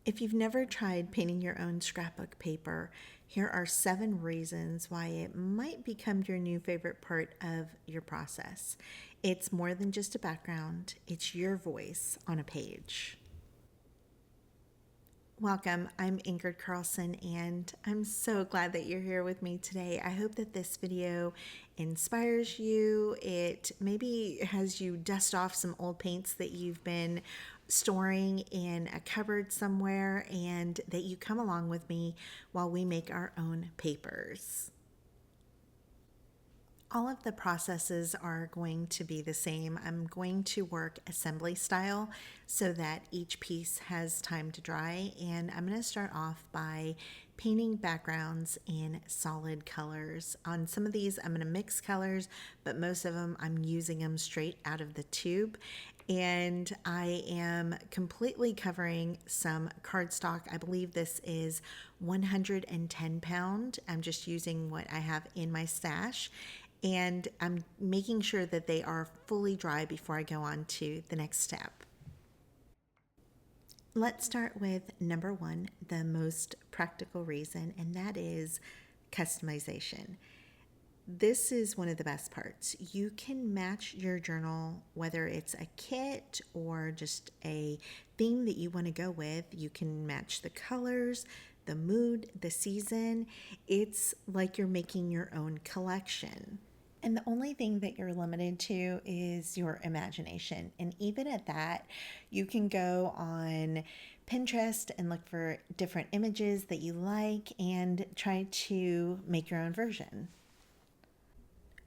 If you've never tried painting your own scrapbook paper, here are 7 reasons why it might become your new favorite part of your process. It's more than just a background, it's your voice on a page. Welcome, I'm Ingrid Carlsen, and I'm so glad that you're here with me today. I hope that this video inspires you. It maybe has you dust off some old paints that you've been storing in a cupboard somewhere, and that you come along with me while we make our own papers. All of the processes are going to be the same. I'm going to work assembly style so that each piece has time to dry, and I'm going to start off by painting backgrounds in solid colors. On some of these I'm going to mix colors, but most of them I'm using them straight out of the tube, and I am completely covering some cardstock. I believe this is 110 pound. I'm just using what I have in my stash, and I'm making sure that they are fully dry before I go on to the next step. Let's start with number 1, the most practical reason, and that is customization. This is one of the best parts. You can match your journal, whether it's a kit or just a theme that you want to go with. You can match the colors, the mood, the season. It's like you're making your own collection. And the only thing that you're limited to is your imagination. And even at that, you can go on Pinterest and look for different images that you like and try to make your own version.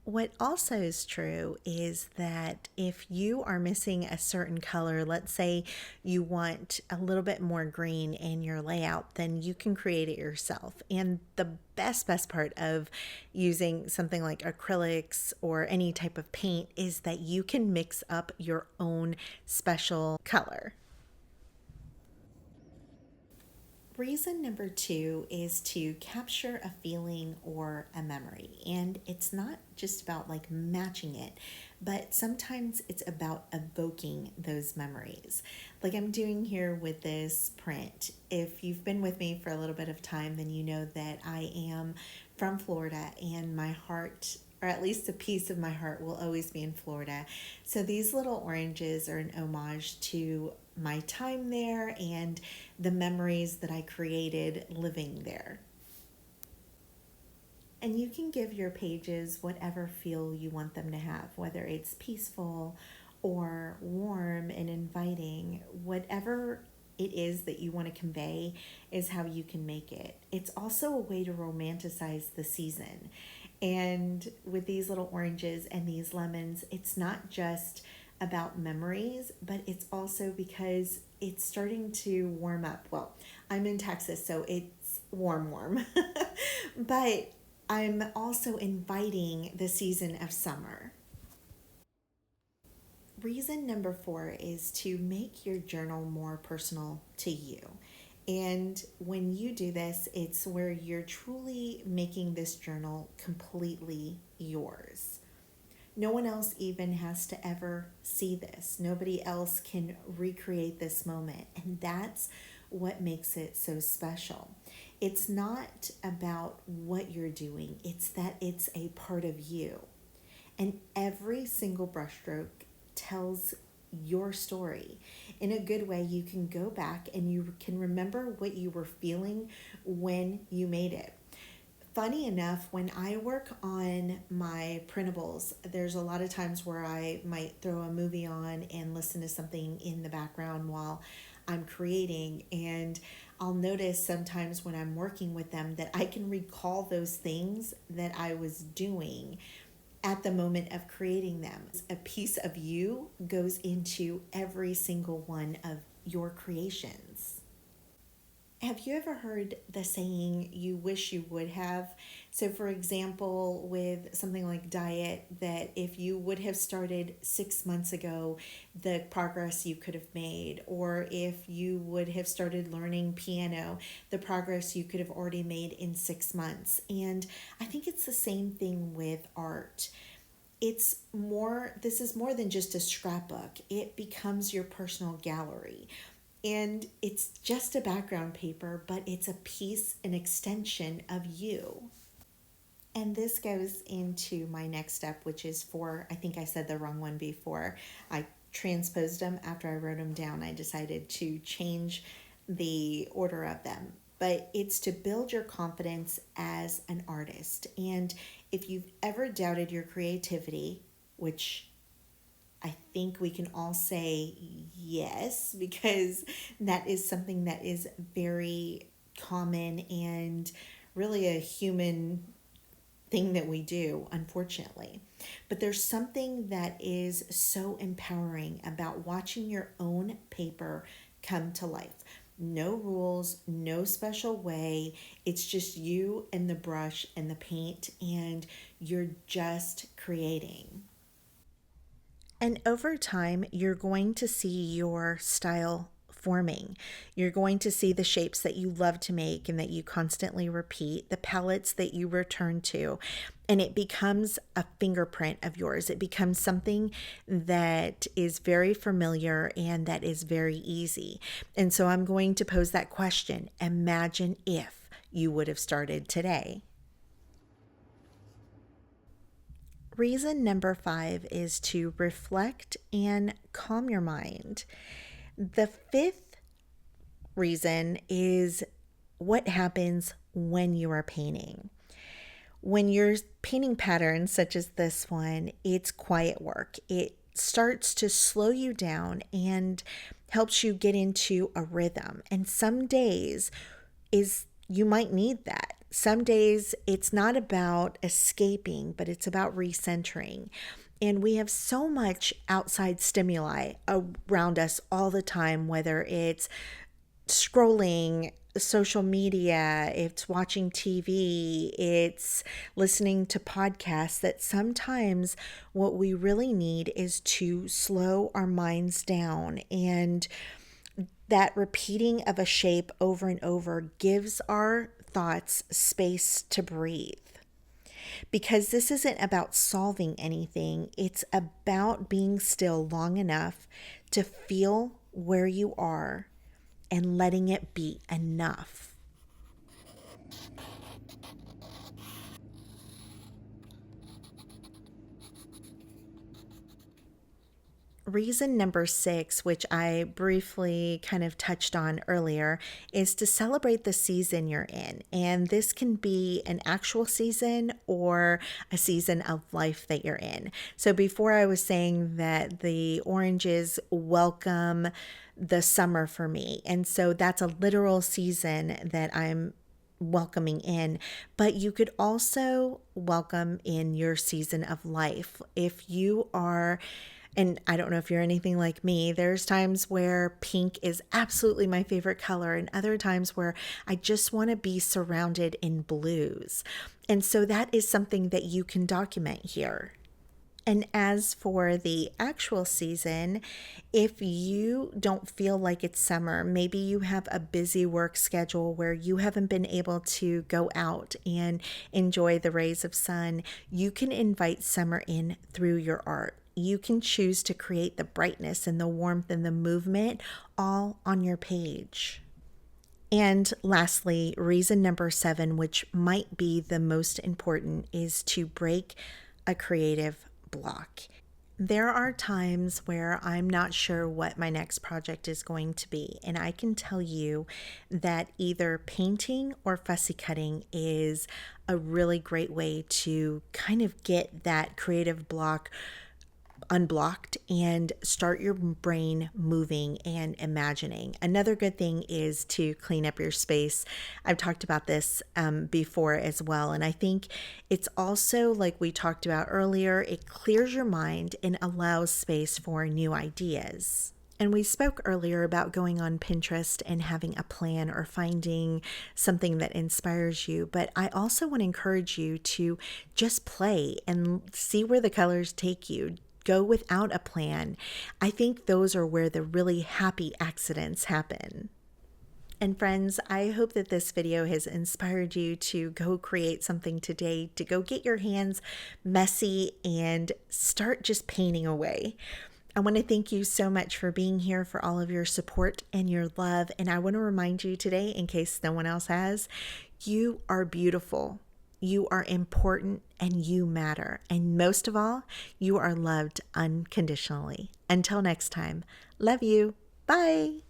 What also is true is that if you are missing a certain color, let's say you want a little bit more green in your layout, then you can create it yourself. And the best part of using something like acrylics or any type of paint is that you can mix up your own special color. Reason number 2 is to capture a feeling or a memory. And it's not just about like matching it, but sometimes it's about evoking those memories. Like I'm doing here with this print. If you've been with me for a little bit of time, then you know that I am from Florida, and my heart, or at least a piece of my heart, will always be in Florida. So these little oranges are an homage to my time there and the memories that I created living there. And you can give your pages whatever feel you want them to have, whether it's peaceful or warm and inviting. Whatever it is that you want to convey is how you can make it. It's also a way to romanticize the season. And with these little oranges and these lemons, it's not just about memories, but it's also because it's starting to warm up. Well, I'm in Texas, so it's warm, but I'm also inviting the season of summer. Reason number 4 is to make your journal more personal to you. And when you do this, it's where you're truly making this journal completely yours. No one else even has to ever see this. Nobody else can recreate this moment. And that's what makes it so special. It's not about what you're doing, it's that it's a part of you. And every single brushstroke tells your story. In a good way, you can go back and you can remember what you were feeling when you made it. Funny enough, when I work on my printables, there's a lot of times where I might throw a movie on and listen to something in the background while I'm creating, and I'll notice sometimes when I'm working with them that I can recall those things that I was doing at the moment of creating them. A piece of you goes into every single one of your creations. Have you ever heard the saying, you wish you would have? So for example, with something like diet, that if you would have started 6 months ago, the progress you could have made, or if you would have started learning piano, the progress you could have already made in 6 months. And I think it's the same thing with art. This is more than just a scrapbook. It becomes your personal gallery. And it's just a background paper, but it's a piece, an extension of you. And this goes into my next step, which is for, I think I said the wrong one before. I transposed them after I wrote them down. I decided to change the order of them. But it's to build your confidence as an artist. And if you've ever doubted your creativity, which I think we can all say yes, because that is something that is very common and really a human thing that we do, unfortunately. But there's something that is so empowering about watching your own paper come to life. No rules, no special way. It's just you and the brush and the paint, and you're just creating. And over time, you're going to see your style forming. You're going to see the shapes that you love to make and that you constantly repeat, the palettes that you return to, and it becomes a fingerprint of yours. It becomes something that is very familiar and that is very easy. And so I'm going to pose that question. Imagine if you would have started today. Reason number 5 is to reflect and calm your mind. The fifth reason is what happens when you are painting. When you're painting patterns such as this one, it's quiet work. It starts to slow you down and helps you get into a rhythm. And some days is you might need that. Some days it's not about escaping, but it's about recentering. And we have so much outside stimuli around us all the time, whether it's scrolling social media, it's watching TV, it's listening to podcasts, that sometimes what we really need is to slow our minds down. And that repeating of a shape over and over gives our thoughts space to breathe. Because this isn't about solving anything, it's about being still long enough to feel where you are and letting it be enough. Reason number 6, which I briefly kind of touched on earlier, is to celebrate the season you're in. And this can be an actual season or a season of life that you're in. So before I was saying that the oranges welcome the summer for me. And so that's a literal season that I'm welcoming in, but you could also welcome in your season of life. If you are, and I don't know if you're anything like me, there's times where pink is absolutely my favorite color, and other times where I just want to be surrounded in blues. And so that is something that you can document here. And as for the actual season, if you don't feel like it's summer, maybe you have a busy work schedule where you haven't been able to go out and enjoy the rays of sun, you can invite summer in through your art. You can choose to create the brightness and the warmth and the movement all on your page. And lastly, reason number 7, which might be the most important, is to break a creative block. There are times where I'm not sure what my next project is going to be, and I can tell you that either painting or fussy cutting is a really great way to kind of get that creative block unblocked and start your brain moving and imagining. Another good thing is to clean up your space. I've talked about this before as well, and I think it's also, like we talked about earlier, it clears your mind and allows space for new ideas. And we spoke earlier about going on Pinterest and having a plan or finding something that inspires you. But I also want to encourage you to just play and see where the colors take you. Go without a plan. I think those are where the really happy accidents happen. And friends, I hope that this video has inspired you to go create something today, to go get your hands messy and start just painting away. I want to thank you so much for being here, for all of your support and your love. And I want to remind you today, in case no one else has, you are beautiful. You are important and you matter. And most of all, you are loved unconditionally. Until next time, love you. Bye.